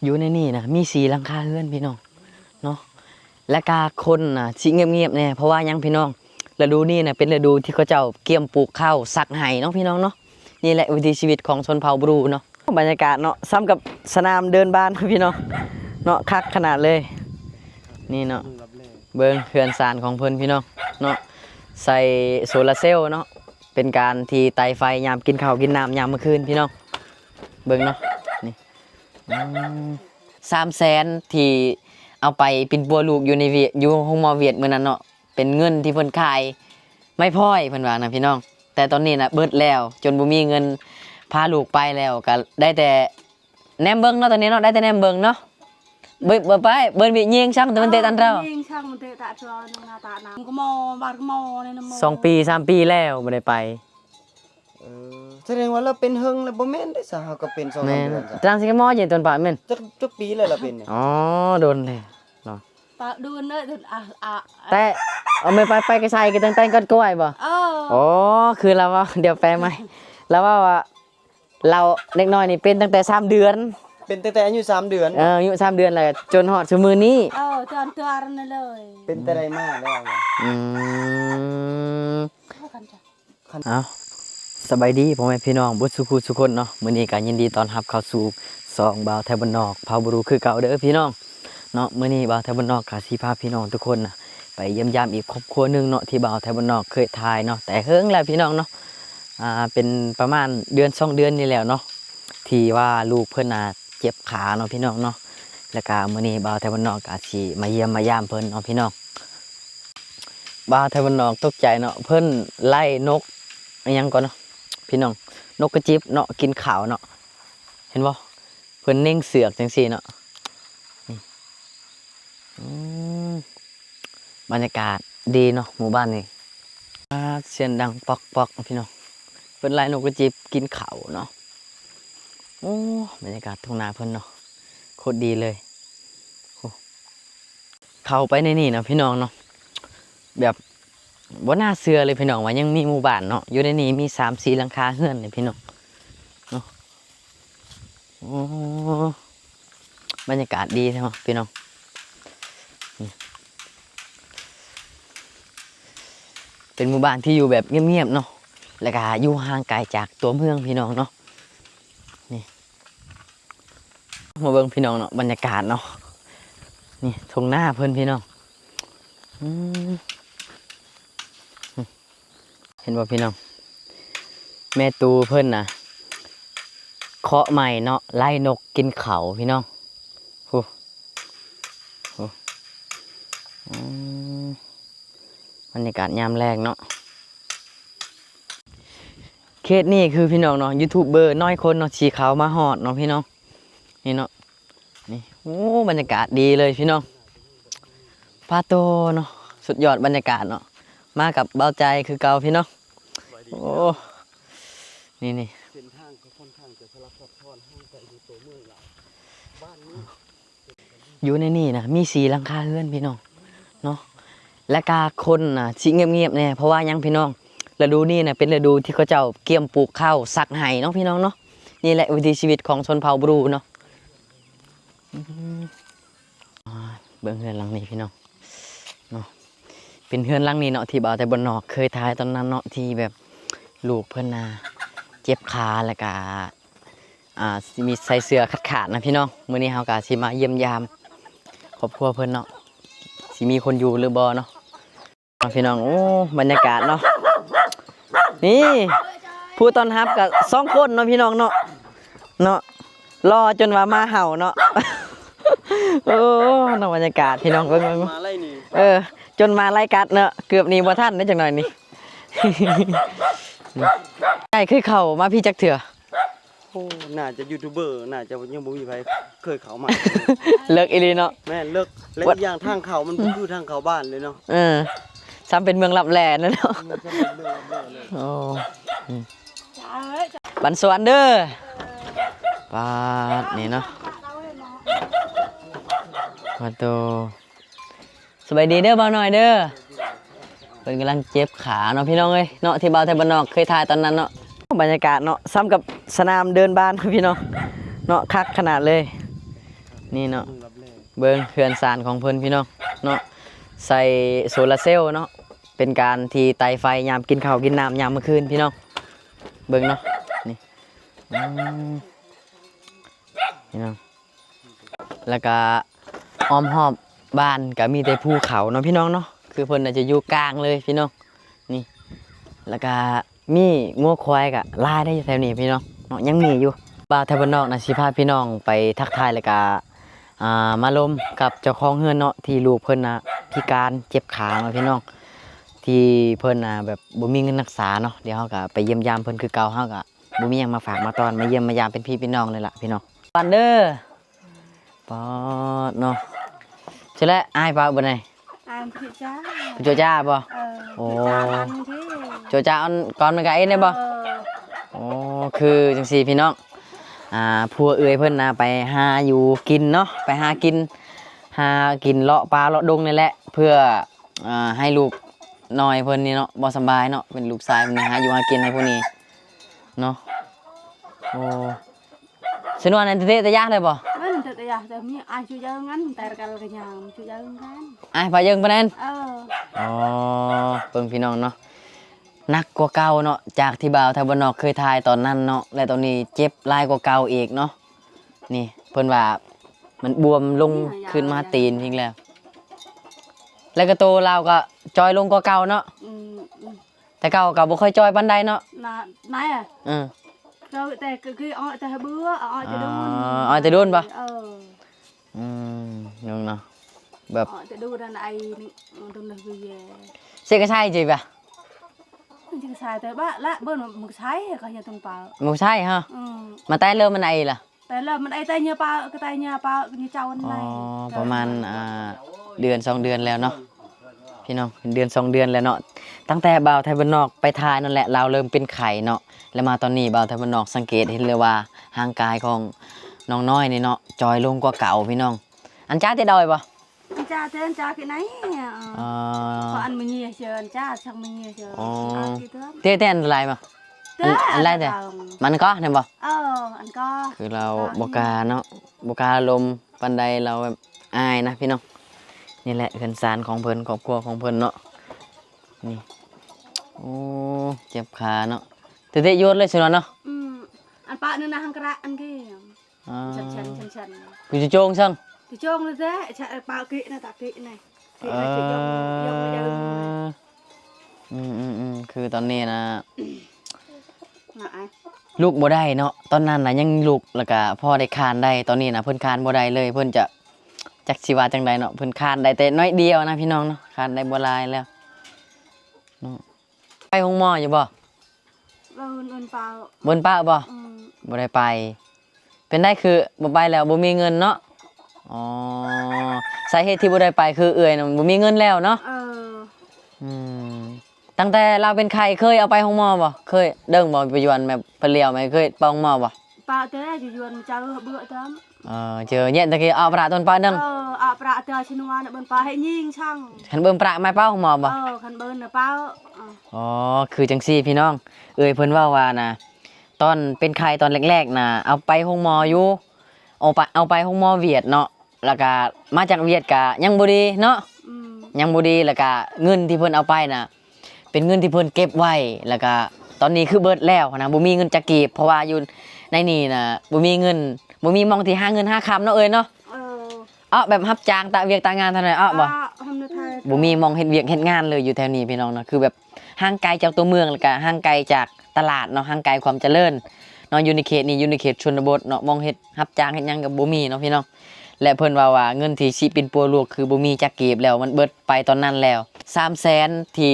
อยู่ในนี่นะมี4หลังคาเรือนพี่น้องเนาะและกาคนน่ะสิเงียบๆแน่เพราะว่ายังพี่น้องฤดูนี้น่ะเป็นฤดูที่เขาเจ้าเกี่ยมปลูกข้าวสักไห้เนาะพี่น้องเนาะนี่แหละวิถีชีวิตของชนเผ่าบรูเนาะบรรยากาศเนาะซ้ำกับสนามเดินบ้านพี่น้องเนาะคักขนาดเลยนี่เนาะเบิ่งเขื่อนซานของเพิ่นพี่น้องเนาะใส่โซลาร์เซลล์เนาะเป็นการที่ไต่ไฟยามกินข้าวกินน้ำยามมื้อคืนพี่น้องเบิ่งเนาะนี่300,000ที่เอาไปเป็นปัวลูกอยู่ในเวียอยู่ห้องหมอเวียดมื้อนั้นเนาะเป็นเงินที่เพิ่นขายไม่พอเพิ่นว่านะพี่น้องแต่ตอนนี้น่ะเบิดแล้วจนบ่มีเงินพาลูกไปแล้วก็ได้แต่แนมเบิ่งเนาะตอนนี้เนาะได้แต่แนมเบิ่งเนาะเบิ่ไปเบิ่นbị nhiên sangแต่มันเตะตันเราnhiên sangมันเตะตะจอนึงนาตะน้ำก็มอบาดก็มอเนี่ยนะม2 ปี 3 ปีแล้วบ่ได้ไปแสดงว่าเราเป็นเฮิงแล้วบ่แม่นได้ซะเฮาก็เป็น2 แม่ เดือนซะ จังสิก็มออยู่ตอนป่าแม่นจักปีแล้วเราเป็นเนี่ยอ๋อโดนเลยเนาะตะดูเด้อแต่เอาไม่ไปก็ใส่ก็แต่งก็กล้วยบ่อ๋อคือเราว่าเดี๋ยวแปลใหม่แล้วว่าเราเด็กน้อยนี่เป็นตั้งแต่3 เดือนเป็นตั้งแต่อายุ3 เดือนอายุ3 เดือนแล้วจนฮอดซุมื้อนี้จนตัวนั่นเลยเป็นแต่ใดมาแล้วเอาสบายดีพ่อแม่พี่น้องบ่สุขุทุกคนเนาะมื้อนี้ก็ยินดีต้อนรับเข้าสู่2บ่าวไทยบ้านนอกเผาบรูคือเก่าเด้อพี่น้องเนาะมื้อนี้บ่าวไทยบ้านนอกก็สิพาพี่น้องทุกคนน่ะไปเยี่ยมยามอีกครอบครัวนึงเนาะที่บ่าวไทยบ้านนอกเคยถ่ายเนาะแต่เฮิงแล้วพี่น้องเนาะเป็นประมาณเดือน2 เดือนนี่แล้วเนาะที่ว่าลูกเพิ่นน่ะเจ็บขาเนาะพี่น้องเนาะแล้วก็มื้อนี้บ่าวไทยบ้านนอกก็สิมาเยี่ยมมายามเพิ่นเนาะพี่น้องบ่าวไทยบ้านนอกตกใจเนาะเพิ่นไล่นกอิหยังก่อนเนาะพี่น้องนกกระจิบเนาะกินข้าวเนาะเห็นบ่เพิ่นเน่งเสือกจังซี่เนาะบรรยากาศดีเนาะหมู่บ้านนี่เสียงดังปอกๆพี่น้องเพิ่นไล่นกกระจิบกินข้าวเนาะโอ้บรรยากาศทุ่งนาเพิ่นเนาะโคตรดีเลยเข้าไปในนี่นะพี่น้องเนาะแบบบ่น่าเชื่อเลยพี่น้องว่ายังมีหมู่บ้านเนาะอยู่ในนี้มี3-4หลังคาเรือนเลยพี่น้องเนาะโอ้บรรยากาศดีใช่ไหมพี่น้องเป็นหมู่บ้านที่อยู่แบบเงียบๆเนาะแล้วก็อยู่ห่างไกลจากตัวเมืองพี่น้องเนาะนี่มาเบิ่งพี่น้องเนาะบรรยากาศเนาะนี่ทุ่งนาเพิ่นพี่น้องเห็นบ่พี่น้องแม่ตูเพิ่นน่ะเคาะใหม่เนาะไล่นกกินเขาพี่น้องโอ้บรรยากาศยามแรกเนาะเขตนี่คือพี่น้องเนาะยูทูบเบอร์น้อยคนเนาะชีเขามาฮอดเนาะพี่น้องนี่เนาะนี่โอ้บรรยากาศดีเลยพี่น้องพาโตเนาะสุดยอดบรรยากาศเนาะมากับเบาใจคือเก่าพี่น้องโอ้นี่เส้นทางก็ค่อนข้างจะสลับซับซ้อนห่างไกลอยู่ตัวเมืองเราบ้านนี้อยู่ในนี่นะมี4หลังคาเรือนพี่น้องเนาะและกาคนน่ะสิเงียบๆแน่เพราะว่ายังพี่น้องฤดูนี้น่ะเป็นฤดูที่เขาเจ้าเกี่ยมปลูกข้าวสักไห้เนาะพี่น้องเนาะนี่แหละวิถีชีวิตของชนเผ่าบรูเนาะเบิ่งเรือนหลังนี้พี่น้องเนาะเป็นเรือนหลังนี้เนาะที่บ่าวแต่บนนอกเคยถ่ายตอนนั้นเนาะที่แบบลูกเพิ่นน่ะเจ็บขาแล้วก็มีใส่เสื้อขาดนะพี่น้องมื้อนี้เฮาก็สิมาเยี่ยมยามครอบครัวเพิ่นเนาะสิมีคนอยู่หรือบ่เนาะพี่น้องโอ้บรรยากาศเนาะนี่ผู้ต้อนรับก็2 คนเนาะพี่น้องเนาะรอจนว่ามาเห่าเนาะโอ้เนาะบรรยากาศพี่น้องเบิ่งมาไล่นี่จนมาไล่กัดเนาะเกือบหนีบ่ทันได้จังหน่อยนี่ใช่คือเข้ามาพี่จักเถื่อโอ้น่าจะยูทูบเบอร์น่าจะยังบ่มีใครเคยเข้ามาเลิกอีหลีเนาะแม่เลิกและอีกอย่างทางเข้ามันคือทางเข้าบ้านเลยเนาะซ้ำเป็นเมืองลับแลนั่นเนาะโอ้บันสวรรค์เด้อปาดนี่เนาะมาโตสบายดีเด้อบ่าวหน่อยเด้อเพิ่นกำลังเจ็บขาเนาะพี่น้องเอ้ยเนาะที่บ่าวไทยบ้านนอกเคยถ่ายตอนนั้นเนาะบรรยากาศเนาะซ้ำกับสนามเดินบ้านพี่น้องเนาะคักขนาดเลย นี่เนาะ มึงรับแล เบิ่งเขื่อนสารของเพิ่นพี่น้องเนาะใส่โซลาร์เซลล์เนาะเป็นการที่ไตไฟยามกินข้าวกินน้ำยามมื้อคืนพี่น้องเบิ่งเนาะนี่อืมพี่น้องแล้วก็อ้อมรอบบ้านก็มีแต่ภูเขาเนาะพี่น้องเนาะคือเพิ่นน่ะจะอยู่กลางเลยพี่น้องนี่แล้วก็มีงัวควายก็ลายได้อยู่แถวนี้พี่น้องเนาะยังมีอยู่บ่าวแถวบ้านนอกน่ะสิพาพี่น้องไปทักทายแล้วก็มาลมกับเจ้าของเฮือนเนาะที่ลูกเพิ่นน่ะพิการเจ็บขาเนาะพี่น้องที่เพิ่นน่ะแบบบ่มีเงินรักษาเนาะเดี๋ยวเฮาก็ไปเยี่ยมยามเพิ่นคือเก่าเฮาก็บ่มีหยังมาฝากมาต้อนมาเยี่ยมมายามเป็นพี่เป็นน้องเลยล่ะพี่น้องปันเด้อปอดเนาะใช่แล้วอ้ายป่าวบ่ไหน anh chị cha โจจ้าบ่ ồ Ồ. chị cha ăn thế โจจ้าออนก่อนมันก็เอ็นได้บ่ ờ อ๋อคือจังซี่พี่น้องผัวเอื้อยเพิ่นน่ะไปหาอยู่กินเนาะไปหากินเลาะปลาเลาะดงนี่แหละเพื่อให้ลูกน้อยเพิ่นนี่เนาะบ่สำบายเนาะเป็นลูกชายเพิ่นหาอยู่หากินให้พวกนี้เนาะโอ้สนวนอันเตะตะยะเลยบ่ mình tự giờ tự nhiên ai chưa chơi ngắn tại cái cái nhà chưa chơi ngắn อ้ายพายังปานนั้น ờ อ๋อเบิ่งพี่น้องเนาะหนักกว่าเก่าเนาะจากที่บ่าวไทยบ้านนอกเคยทายตอนนั้นเนาะและตอนนี้เจ็บหลายกว่าเก่าอีกเนาะนี่เพิ่นว่ามันบวมลงขึ้นมาตีนทิ้งแล้ว แล้วก็โตเราก็จอยลงกว่าเก่าเนาะ ừ, ừ. แต่เก่าก็บ่ค่อยจอยปานใดเนาะ là này à อือ rồi tại cái oi tại bữa oi tại đun oi tại đun bà? ờ อืมนึงเนาะแบบ oi tại đun là này đun là gì เสกใช่จิบ่ะ chứ xài tới bác lạ bữa mà một sái coi như tung bảo บ่ใช่ฮะ ừ มาแต่เริ่มมันไอล่ะ tại là mình ai tay như bao cái tay như bao như cháu anh อ๋อ này ประมาณเดือน2 เดือนแล้วเนาะพี่น้องเดือน2 เดือนแล้วเนาะตั้งแต่บ่าวไทยบ้านนอกไปทายนั่นแหละเราเริ่มเป็นไข้เนาะแล้วมาตอนนี้บ่าวไทยบ้านนอกสังเกตเห็นเลยว่าร่างกายของน้องน้อยนี่เนาะจอยลงกว่าเก่าพี่น้อง อันจ้าจะดอยบ่ anh cha thế anh cha cái này อ่า có ăn mình nhiều chờ anh cha xong mình nhiều chờ Ồ. ăn cái thứ เต้นอะไรมา thế anh lấy đây. มันก็เนี่ยบ่ anh co คือเราบกล้าเนาะบกล้าลมปันใดเราแบบอายนะพี่น้องนี่แหละเพื่อนสารของเพิ่นครอบครัวของเพิ่นเนาะนี่โอ้เจ็บขาเนาะเตะโยนเลยสิเนาะ anh pa nữa là hàng cái ăn kia อ่า chân chân chân chân กูจะโจงซัง thì trông như thế chạy bao kỵ này tạ kỵ này kỵ này chỉ dùng dùng dùng คือตอนนี้นะ ngại ลูกบ่ได้เนาะตอนนั้นน่ะยังลูกแล้วก็พ่อได้คานได้ตอนนี้นะเพิ่นคานบ่ได้เลยเพิ่นจะจักสิว่าจังไดเนาะเพิ่นคานได้แต่น้อยเดียวนะพี่น้องเนาะคานได้บ่หลายแล้วเนาะไปห้องหมออยู่บ่ bên bao บนป้าบ่บ่ได้ไป เป็นได้คือบ่ไปแล้วบ่มีเงินเนาะอ๋อสาเหตุที่บ่ได้ไปคือเอื้อยน่ะบ่มีเงินแล้วเนาะอืมตั้งแต่เราเป็นไข้เคยเอาไปห้องหมอบ่เคยเด้งบ่ไปยวนแบบเปลี่ยวไหมเคยไปห้องหมอบ่ bao thế chỉ dùng cháu bữa tắm เจอเนี่ยตะกี้เอาประต้นป้านึง pra từ trên ngoài là bên bao hay nhìn sang คันเบิ่งประไม้เป้าห้องหมอบ่ khăn bên là bao อ๋อคือจังซี่พี่น้องเอ้ยเพิ่นเว้าว่านะตอนเป็นไข้ตอนแรกๆน่ะเอาไปห้องหมออยู่เอาไปห้องหมอเวียดเนาะแล้วก็มาจากเวียดก็ยังบ่ดีเนาะยังบ่ดีแล้วก็เงินที่เพิ่นเอาไปน่ะเป็นเงินที่เพิ่นเก็บไว้แล้วก็ตอนนี้คือเบิดแล้วนะบ่มีเงินจะเก็บเพราะว่าอยู่ในนี่น่ะบ่มีเงินบ่มีหม้องที่หาเงินหาคำเนาะเอ้ยเนาะแบบรับจ้างตะเวียกตะงานเท่านั้นบ่ hôm nay thay บ่มีหมองเฮ็ดเวียกเฮ็ดงานเลยอยู่แถวนี้พี่น้องเนาะคือแบบห่างไกลจากตัวเมืองแล้วก็ห่างไกลจากตลาดเนาะห่างไกลความเจริญเนาะอยู่ในเขตนี้อยู่ในเขตชนบทเนาะมองเฮ็ดรับจ้างเฮ็ดหยังก็บ่มีเนาะพี่น้องและเพิ่นว่าเงินที่สิเป็นปัวลูกคือบ่มีจักเก็บแล้วมันเบิดไปตอนนั้นแล้ว 300,000 ที่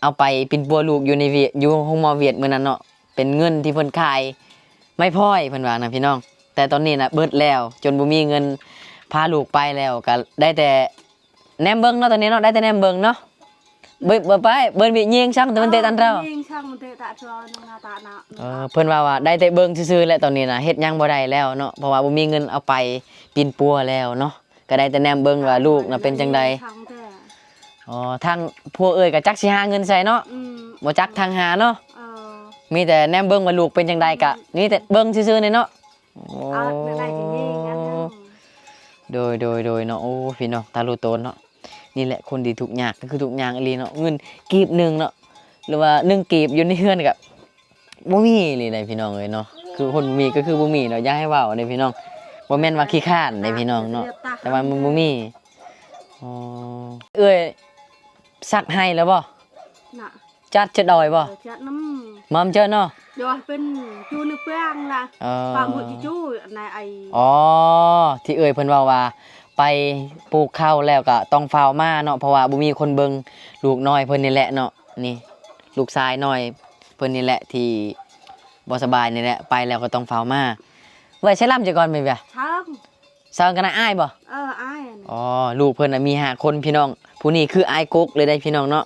เอาไปเป็นปัวลูกอยู่ในเวียดอยู่โรงหมอเวียดมื้อนั้นเนาะเป็นเงินที่เพิ่นขายไม่พอยเพิ่นว่านะพี่น้องแต่ตอนนี้น่ะเบิดแล้วจนบ่มีเงินพาลูกไปแล้วก็ได้แต่แนมเบิ่งเนาะตอนนี้เนาะได้แต่แนมเบิ่งเนาะเบิ่งไปเบิ่งbị nhiên sangแต่มันเตะตันเรา nhìn sang mình tệ tạ cho nó tạ nọ เพิ่นว่าได้แต่เบิ่งซื่อๆแหละตอนนี้น่ะเฮ็ดหยังบ่ได้แล้วเนาะเพราะว่าบ่มีเงินเอาไปปีนปัวแล้วเนาะก็ได้แต่แนมเบิ่งว่าลูกน่ะเป็นจังไดอ๋อทางพวกเอ้ยก็จักสิหาเงินใส่เนาะบ่จักทางหาเนาะมีแต่แนมเบิ่งว่าลูกเป็นจังไดก็นี่แต่เบิ่งซื่อๆนี่เนาะโอ้ โดยเนาะโอ้พี่น้องตาลูโตนเนาะนี่แหละคนดีทุกอย่างก็คือทุกอย่างอีหลีเนาะเงินกีบหนึงเนาะหรือว่า1กีบอยู่ในเฮือนก็บ่มีเลยได้พี่น้องเอ้ยเนาะคือคนบ่มีก็คือบ่มีเนาะอย่าให้เว้าเด้พี่น้องบ่แม่นว่าขี้คร้านเด้พี่น้องเนาะแต่ว่ามันบ่มีอ๋อเอ้ยซักให้แล้วบ่ น่ะ จัดจะดอยบ่ จัดน้ มอมเจอเนาะ ำยอเป็นจูนึกเปี้ยงล่ะ เออ ปามหัวจิจูในไอ อ๋อที่เอ่ยเพิ่นเว้าว่า ไปปลูกข้าวแล้วก็ต้องเฝ้ามาเนาะเพราะว่าบ่มีคนเบิ่งลูกน้อยเพิ่นนี่แหละเนาะนี่ลูกชายน้อยเพิ่นนี่แหละที่บ่สบายนี่แหละไปแล้วก็ต้องเฝ้ามาไว้ใช้ลำจักก่อนแม่นบ่ ช่าง สาวกันนะอ้ายบ่ อ้าย อ๋อลูกเพิ่นน่ะมีห้าคนพี่น้องผู้นี้คืออ้ายกกเลยได้พี่น้องเนาะ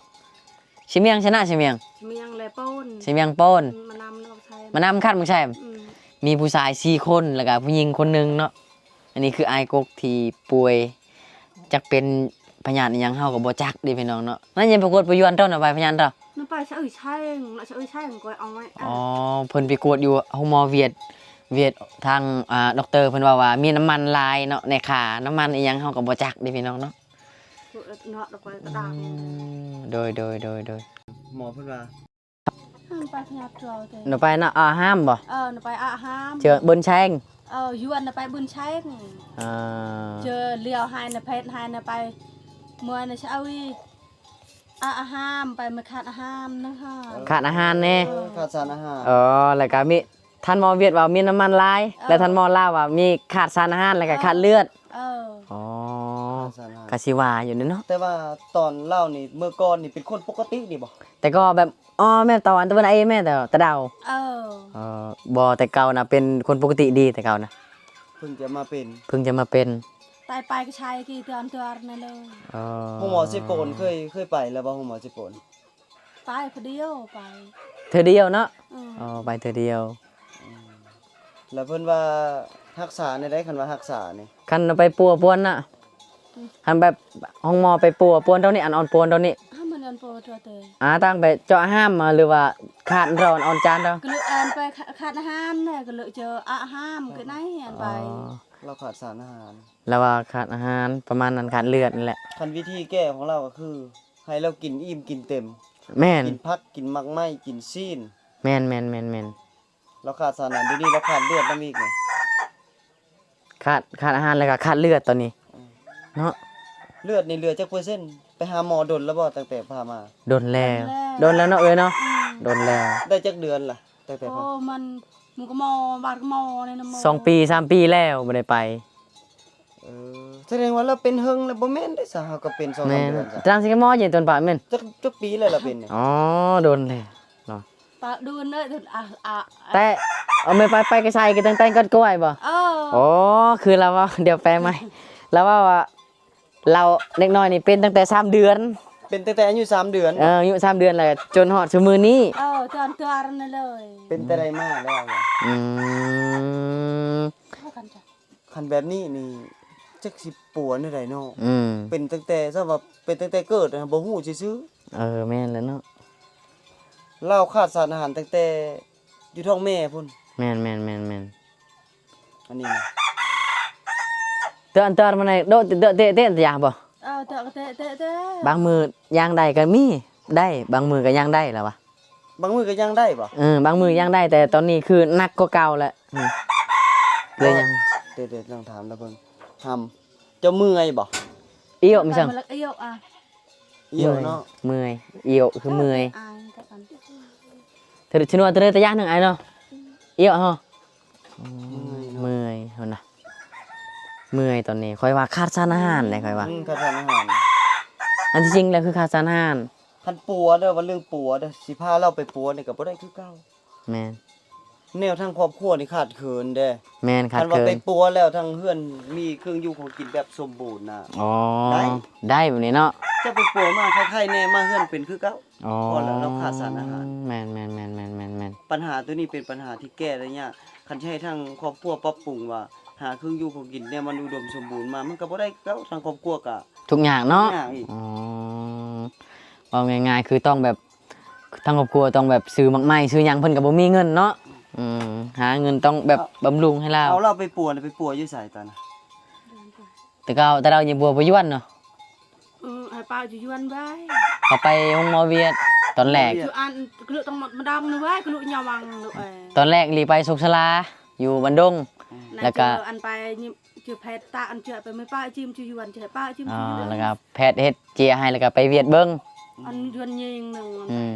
ชิเมียงชนะชิเมียง เมียงเลยป้น ชิเมียงโป้น มานำเราใช้ มานำคันมึงใช่ อืม มีผู้ชาย4คนแล้วก็ผู้หญิงคนหนึงเนาะอันนี้คืออ้ายกกที่ป่วยจักเป็นพยานอิหยังเฮาก็บ่จักเด้พี่น้องเนาะนั่นยังปรากฏประยวนเท่าน่ะไปพยานเท่า นึกไปใช่ใช่เราใช่ก็เอาไว้ อ๋อเพิ่นไปกวดอยู่โรงหมอเวียดทางด็อกเตอร์เพิ่นว่ามีน้ำมันลายเนาะในขาน้ำมันอีหยังเฮาก็บ่จักเด้พี่น้องเนาะ เนาะเราไปกระดัง โดย หมอเพิ่นว่า ไปพยับเราเตะ หนูไปนะห้ามบ่ เราไปอาห้าม เจอบนแช่ง ยวนเราไปบุญใช้ อ่า เจอเลี้ยวให้นะเพชรให้นะไปเมื่อนะเช้าวีอาห้ามไปมาขาดอาห้ามนะฮะ ขาดอาหารแน่ ขาดสารอาหาร แล้วก็มีท่านหมอเวียดว่ามีน้ำมันลาย แล้วท่านหมอลาวว่ามีขาดสารอาหารแล้วก็ขาดเลือดอ๋อ ขาดสารอาหาร กะสิว่าอยู่เนาะ แต่ว่าตอนเล่านี่เมื่อก่อนนี่เป็นคนปกตินี่บ่ แต่ก็แบบแม่ตะวันตะวันไอ้แม่แต่ตะเดา บ่แต่เก่านะเป็นคนปกติดีแต่เก่านะ เพิ่งจะมาเป็น เพิ่งจะมาเป็น ตายไปก็ใช้กี่ตัวนั่นเลย ห้องหมอสิโกนเคยไปแล้วบ่ห้องหมอสิโกน ไปคนเดียวไป เธอเดียวเนาะไปเธอเดียว แล้วเพิ่นว่ารักษาในได้คันว่ารักษานี่ คันไปปัวปวนน่ะคันแบบห้องหมอไปปัวปวนเท่านี้อันอ่อนปวนเท่านี้ ถ้ามันอันโปรตัวเตย ตั้งไปเจาะห้ามมาหรือว่าขาดร้อนอ่อนจานเด้อ ก็เลยอันไปขาดอาหารเนี่ยก็เลยเจออาห้ามก็ไหนอันไป เราขาดสารอาหาร แล้วว่าขาดอาหารประมาณนั้นขาดเลือดนั่นแหละ คันวิธีแก้ของเราก็คือ ให้เรากินอิ่มกินเต็ม แม่น กินผักกินมักไหม้กินซีน แม่น เราขาดสารอาหารเดี๋ยวนี้เราขาดเลือดนำอีกนี่ ขาดอาหารแล้วก็ขาดเลือดตอนนี้เนาะ เลือดนี่เหลือจักเปอร์เซ็นต์ไปหาหมอดนแล้วบ่ตั้งแต่พามา โดนแล้วเนาะเนาะโดนแล้ว ได้จักเดือนล่ะตั้งแต่ โอ้ พา มันก็มอบาดก็มอเนี่ยนะมอ 2 ปี 3 ปีแล้วบ่ได้ไป แสดงว่าเราเป็นเฮิงแล้วบ่แม่นได้ซะเฮาก็เป็น2-3 แม่น เดือนซะ ตรังสิกหมอเย็นตนปะแม่น จักปีแล้วล่ะเป็นนี่ อ๋อโดนแล้วเนาะ ปะดูเนยถึงแต่เอาไม่ไปกระชายกันตั้งก้อนกล้วยบ่อ๋อคือเราว่า เดี๋ยวแปลใหม่เราว่าเราเด็กน้อยนี่เป็นตั้งแต่3 เดือน เป็นตั้งแต่อายุ3เดือน อายุ3 เดือนแล้วจนฮอดซุมื้อนี้ จอนตัวนั่นเลย เป็นแต่ใดมาแล้วอะ อืม เข้ากันจ้ะ คันแบบนี้นี่จักสิปัวได้ไดเนาะ อืม เป็นตั้งแต่ซะว่าเป็นตั้งแต่เกิดนะบ่ฮู้ซื่อ แม่นแล้วเนาะ ๆเราขาดสารอาหารตั้งแต่อยู่ท้องแม่พุ่น แม่น อันนี้นะ เตือนมาในโดดเตะยาบ่ เตะ บางมือย่างได้ก็มีได้บางมือก็ย่างได้แล้ววะ บางมื้อก็ยังได้บ่ บางมือย่างได้แต่ตอนนี้คือหนักกว่าเก่าแล้วเลยยัง เดี๋ยวลองถามแล้วเพิ่นทำเจ้าเมื่อยบ่ เอี่ยวไม่ใช่ มันเอี้ยวเอี่ยวเนาะ เมื่อยเอี่ยวคือเมื่อย กับกัน เธอชนวนเธอตะย่างหนึ่งไอ้เนาะเอี่ยวฮะเมื่อยเท่านะเมื่อยตอนนี้ค่อยว่าขาดสารอาหารเลยค่อยว่า ขาดสารอาหาร อันที่จริงแล้วคือขาดสารอาหาร คันปัวเด้อว่าเรื่องปัวเด้อสิพาเราไปปัวนี่ก็บ่ได้คือเก่า แม่น แนวทางครอบครัวนี่ขาดเขินเด้ แม่นขาด คันว่า เกิ ไป น ปัวแล้วทางเฮือนมีเครื่องอยู่ของกินแบบสมบูรณ์น่ะ อ๋อ ได้ ได้แบบนี้เนาะ จะไปปัวมาใครๆแน่มาเฮือนเป็นคือเก่า อ๋อ พอแล้วเราขาดสารอาหาร แม่น ปัญหาตัวนี้เป็นปัญหาที่แก้ได้ยากคันสิให้ทางครอบครัวปรับปรุงว่าหาเครื่องอยู่ของกินเนี่ยมันอุดมสมบูรณ์มามันก็บ่ได้เก่าทางครอบครัวก็ ทุกอย่างเนาะ ทุกอย่างอีก อ๋อเอาง่ายๆคือต้องแบบทั้งครอบครัวต้องแบบซื้อมักไม้ซื้อหยังเพิ่นก็บ่มีเงินเนาะหาเงินต้องแบบบำรุงให้เรา เอาเราไปปัวน่ะไปปัวอยู่ไสตอนน่ะ แต่เราอย่าบัวบ่ย้วนเนาะ ให้ป้าจะยวนไว้ เขาไปห้องหมอเวียดตอนแรก คืออันกลุต้องมาดำนะไว้กลุยาวังลูกตอนแรกรีไปสุขศาลาอยู่บันดง แล้วก็ อันไปนี่เจอแพทย์ตาอันเจอไปไม่ป้าจิ้มจะยวนเจอป้าจิ้ม อ๋อ จะยวน แล้วก็แพทย์เฮ็ดเจียให้แล้วก็ไปเวียดเบิ่ง อันยวนยิงหนึ่ง อืม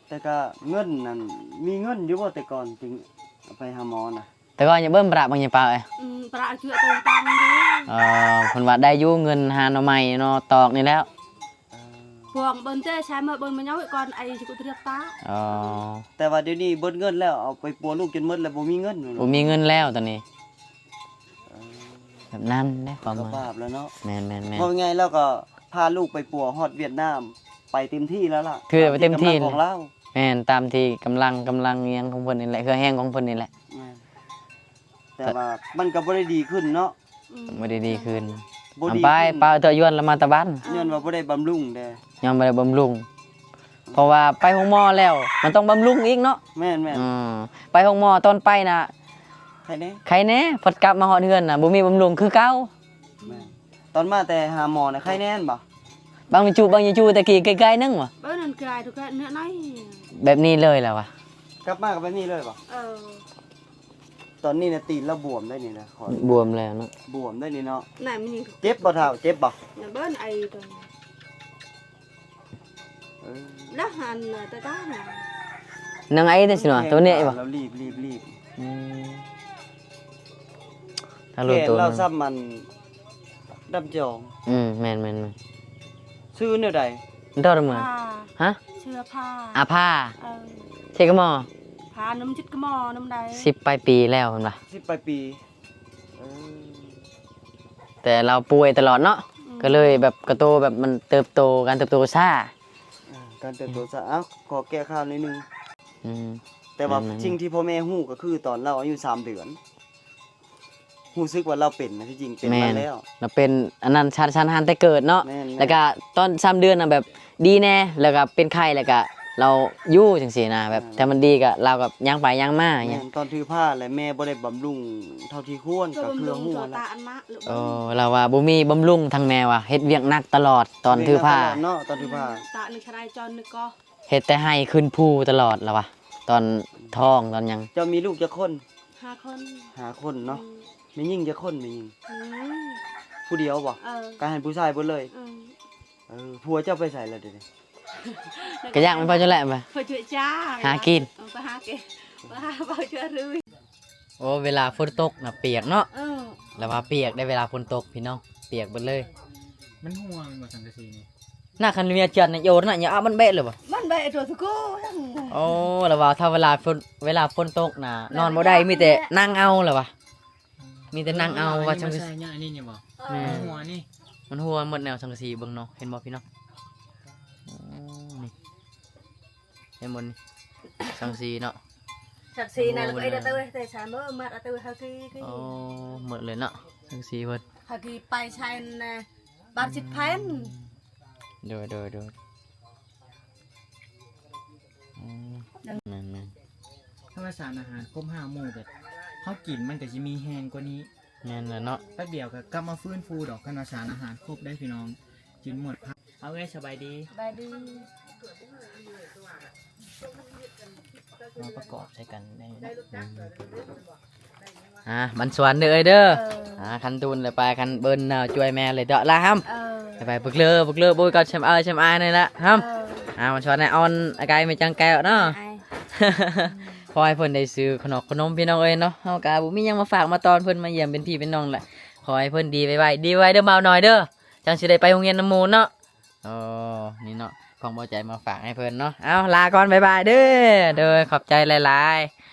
แต่ก็เงินนั่นมีเงินอยู่บ่แต่ก่อนจึงเอาไปหาหมอน่ะ แต่ก็อย่าเบิ่มประบางอย่าเปล่าเอ้ย ประเชื่อตัวตังเลย เพิ่นว่าได้อยู่เงินหาหน่อไม้เนาะตอกนี่แล้ว พวงบนเต้ใช้มาบนมันย้อยก่อนไอ้ชิกุเรียกตา อ๋อ แต่ว่าเดี๋ยวนี้เบิดเงินแล้วเอาไปปัวลูกจนหมดแล้วบ่มีเงินอยู่ บ่มีเงินแล้วตอนนี้แบบนั้นเด้ความห ก็ มาย บาปแล้วเนาะ แม่น เพราะไงแล้วก็พาลูกไปปัวฮอดเวียดนามไปเต็มที่แล้วล่ะ คือไปเต็มที่ กำลังของเรา แม่นตามที่กำลังเอียงของเพิ่นนี่แหละเครือแห้งของเพิ่นนี่แหละ แม่นแต่ว่ามันก็บ่ได้ดีขึ้นเนาะ บ่ได้ดีขึ้น บ่ เอา ดี ไป ขึ้น ปลาเตอยวนละมาตะบ้าน ย้อนว่าบ่ได้บำรุงเด้ ยังบ่ได้บำรุงเพราะว่าไปห้องหมอแล้ว มันต้องบำรุงอีกเนาะ แม่น อืมไปห้องหมอตอนไปน่ะ ๆใครแน่ ใครแน่พอดกลับมาฮอดเฮือนน่ะบ่มีบำรุงคือเก่า แม่นตอนมาแต่หาหมอน่ะใครแน่นบ่ บางจูตะกี้ใกล้ๆนึงว่ะ เบิ้ลนั่นกลายทุกเนื้อไหน แบบนี้เลยแหละว่ะ กลับมาก็แบบนี้เลยบ่ตอนนี้น่ะตีนเราบวมได้นี่นะขอบ วมแล้วเนาะ บวมได้นี่เนาะ ไหนมันยิง เจ็บบ่เท่าเจ็บบ่ เบิ้ลไอ้ตัว เออ แล้วหันตาตาน่ะ นางไอ้เด้อสิเนาะตัวเนี้ยอีบ่ เรารีบ อืมถ้า แข รู้ น ตัว เรา นะ ซ้ำมันดำจอง แม่น ซื้อแนวใด ๆดอดมือ ผ้า ฮะ เสื้อผ้า อาผ้า เออ เทกหมอ ผ้าน้ำจิตกระหมอน้ำใด 10ปลายปีแล้วเพิ่นว่า 10ปลายปีเออ แต่เราป่วยตลอดเนาะก็เลยแบบกระโตแบบมันเติบโตการเติบโตช้า การเติบโตซะขอแก้ข่าวนิดนึง อืม แต่ว่า นั่นๆ สิ่งที่พ่อแม่ฮู้ก็คือตอนเราอายุ3เดือนฮู้สึกว่าเราเป็นนะที่จริงเป็นมาแล้ว เราเป็นอันนั้นชันหันแต่เกิดเนาะ แม่น แล้วก็ตอน3เดือนน่ะแบบดีแน่แล้วก็เป็นไข้แล้วก็เราอยู่จังซี่นะแบบถ้ามันดีก็เราก็ย่างไปย่างมาอย่าง แม่ เงี้ย นตอนถือผ้าและแม่บ่ได้บำรุงเท่าที่ควร ตัว ก็คื บำ อ รุง ฮู้ ตัว แล้ ตาว อันมะหรือ โอ้เราว่าบ่มีบำรุงทางแม่ว่ะเฮ็ดเวียกหนักตลอดตอนถือผ้า เนาะตอนถือผ้า ตาหนึ่งชะไดจอนนึกก็ เฮ็ดแต่ให้ขึ้นภูตลอดแล้วว่ะตอนท้องตอนหยัง เจ้ามีลูกจักคน 5 คน หาคนเนาะมียิ่งจักคนมียิ่ง อืม ผู้เดียวบ่ การให้ผู้ชายเบิดเลย ผัวเจ้าไปใส่แล้วเดี๋ยวนี้ ก็ยากมันพอจะแหละไป พอช่วยจ้า หากิน ไปหากินไปหาเบาช่วยรื้อ โอ้เวลาฝนตกน่ะเปียกเนาะ เออ แล้วว่าเปียกได้เวลาฝนตกพี่น้องเปียกเบิดเลย มันห่วงบ่สังกะสีนี่ หน้าคันเมียจัดน่ะโยนน่ะอย่าเอามันเบะเลยบ่ มันไปตัวสกู โอ้แล้วว่าถ้าเวลาฝนตกน่ะนอนบ่ได้มีแต่นั่งเอาแล้วว่ะมีแต่นั่งเอาว่าจัง สิ ซี่ ใช่เนี่ยอันนี้เนี่ยบ่ แม่ หัวนี่ มันหัวหมดแนวสังกะสีเบิ่งเนาะเห็นบ่พี่น้องโอ้นี่เห็นบ่นี่สังกะสีเนาะ สักสีนะแล้วก็ไอ้ตัวแต่ฉันบ่มาตัวเฮาที่ โอ้หมดเลยเนาะสังกะสีเพิ่น เฮาที่ไปใช้นะบาท10,000 โดยนั่น ถ้าว่าสารอาหารครบ5หมู่แบบเฮากินมันก็สิมีแฮงกว่านี้ แม่นแหละเนาะ แป๊บเดียวก็กลับมาฟื้นฟูดอกคันว่าสารอาหารครบได้พี่น้องกินหมดพักเอาไว้สบายดี บายดี มาประกอบใช้กันได้มันสวนเด้อเด้อคันตูนเลยไปคันเบิ้นช่วยแม่เลยเด้อละฮัมไปบึกเลือบุยก็ชมอนี่ละฮัมมันสวนในออนอากายไม่จังแก้วเนาะพอให้เพิ่นได้ซื้อขนมพี่น้องเอ้ยเนาะเฮากะบ่มีหยังมาฝากมาตอนเพิ่นมาเยี่ยมเป็นพี่เป็นน้องแหละขอให้เพิ่นดีไว้เด้อเบาหน่อยเด้อจังสิได้ไปโรงเรียนนำหมู่เนาะอ๋อนี่เนาะของบ่ใจมาฝากให้เพิ่นเนาะเอาลาก่อนบ๊ายบายเด้อขอบใจหลายๆ